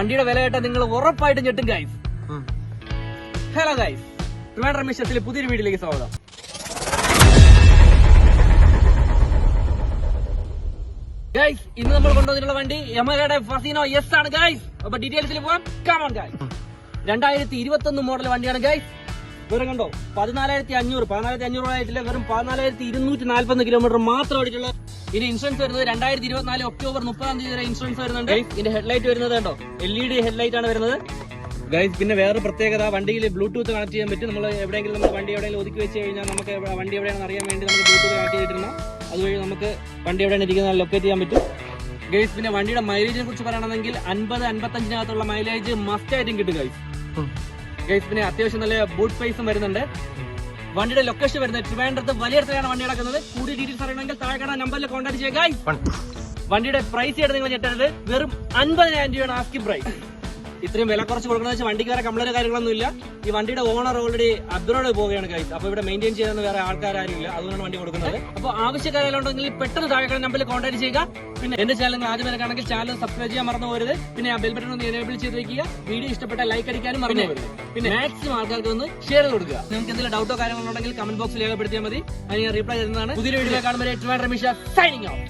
വണ്ടിയുടെ വില കേട്ടാൽ നിങ്ങൾ ഉറപ്പായിട്ടും ഞെട്ടും ഗൈസ്. ഹലോ ഗൈസ്, ട്രിവാൻഡ്രം മിഷൻസിലെ പുതിയൊരു വീഡിയോയിലേക്ക് സ്വാഗതം. ഗൈസ്, ഇന്ന് നമ്മൾ കൊണ്ടുവന്നിട്ടുള്ള വണ്ടി യമഹയുടെ ഫസീനോ എസ് ആണ് ഗൈസ്. അപ്പൊ ഡീറ്റെയിൽസിൽ പോവാം. Come on guys. 2021 മോഡൽ വണ്ടിയാണ് ഗൈസ്. വെറും കണ്ടോ 14,500 ആയിട്ടില്ല, വെറും 14,240 കിലോമീറ്റർ മാത്രം ഓടിയിട്ടുള്ള. ഇനി ഇൻഷുറൻസ് വരുന്നത് 2024 ഒക്ടോബർ 30 വരെ ഇൻഷുറൻസ് വരുന്നുണ്ട്. ഇതിന്റെ ഹെഡ്ലൈറ്റ് വരുന്നത് കണ്ടോ, LED ഹെഡ്ലൈറ്റ് ആണ് വരുന്നത് ഗൈസ്. പിന്നെ വേറെ പ്രത്യേകത, വണ്ടിയിൽ ബ്ലൂടൂത്ത് കണക്ട് ചെയ്യാൻ പറ്റും. നമ്മൾ എവിടെയെങ്കിലും നമ്മൾ വണ്ടി എവിടെയെങ്കിലും ഒതുക്കി വെച്ച് കഴിഞ്ഞാൽ നമുക്ക് വണ്ടി എവിടെയാണെന്ന് അറിയാൻ വേണ്ടി നമുക്ക് ബ്ലൂടൂത്ത് കണക്ട് ചെയ്തിരുന്ന അതുവഴി നമുക്ക് വണ്ടി എവിടെയാണ് ഇരിക്കുന്നത് ലൊക്കേറ്റ് ചെയ്യാൻ പറ്റും ഗൈസ്. പിന്നെ വണ്ടിയുടെ മൈലേജിനെ കുറിച്ച് പറയണമെങ്കിൽ 50-55 മൈലേജ് മസ്റ്റ് ആയിട്ടും കിട്ടും ഗൈസ്. പിന്നെ അത്യാവശ്യം നല്ല ബൂട്ട് സ്പേസും വരുന്നുണ്ട്. വണ്ടിയുടെ ലൊക്കേഷൻ വരുന്നത് ട്രിവാൻഡ്രത്ത് വലിയടത്താണ് വണ്ടി നടക്കുന്നത്. കൂടുതൽ ഡീറ്റെയിൽസ് അറിയണമെങ്കിൽ താഴെ കാണാൻ നമ്പറിൽ കോൺടാക്ട് ചെയ്യുക. വണ്ടിയുടെ പ്രൈസ് ആയിട്ട് നിങ്ങൾ ഞെട്ടരുത്, വെറും 50,000 രൂപയാണ് ആസ്കിംഗ് പ്രൈസ്. ഇത്രയും വില കുറച്ച് കൊടുക്കുന്നത് വെച്ചാൽ വണ്ടിക്ക് വേറെ കംപ്ലൈന്റ് കാര്യങ്ങളൊന്നും ഇല്ല. ഈ വണ്ടിയുടെ ഓണർ ഓൾറെഡി അബ്രോഡ് പോവുകയാണ് ഗൈസ്. അപ്പൊ ഇവിടെ മെയിൻറ്റെയിൻ ചെയ്യുന്ന വേറെ ആൾക്കാരും ഇല്ല, അതുകൊണ്ടാണ് വണ്ടി കൊടുക്കുന്നത്. അപ്പൊ ആവശ്യക്കാരുണ്ടെങ്കിൽ പെട്ടെന്ന് താഴെ നമ്പറിൽ കോൺടാക്ട് ചെയ്യുക. പിന്നെ എന്റെ ചാനൽ ആദ്യം കാണുമെങ്കിൽ ചാനൽ സബ്സ്ക്രൈബ് ചെയ്യാൻ മറന്നു പോകരുത്. പിന്നെ ആ ബെൽ ബട്ടൺ ഒന്ന് എനേബിൾ ചെയ്ത് വെക്കുക. വീഡിയോ ഇഷ്ടപ്പെട്ട ലൈക്ക് അടിക്കാനും മറന്നു പോകരുത്. പിന്നെ മാക്സിമം ആൾക്കാർക്ക് ഒന്ന് ഷെയർ കൊടുക്കുക. നിങ്ങൾക്ക് എന്തെങ്കിലും ഡൗട്ടോ കാര്യങ്ങളുണ്ടെങ്കിൽ കമന്റ് ബോക്സിൽ രേഖപ്പെടുത്തിയാൽ മതി. അതിന് ഞാൻ റീപ്ലൈ ചെയ്യുന്നതാണ്. പുതിയ വീഡിയോ കാണുമ്പോൾ ട്രിവാൻഡ്രം മിഷൻ സൈനിങ് ഔട്ട്.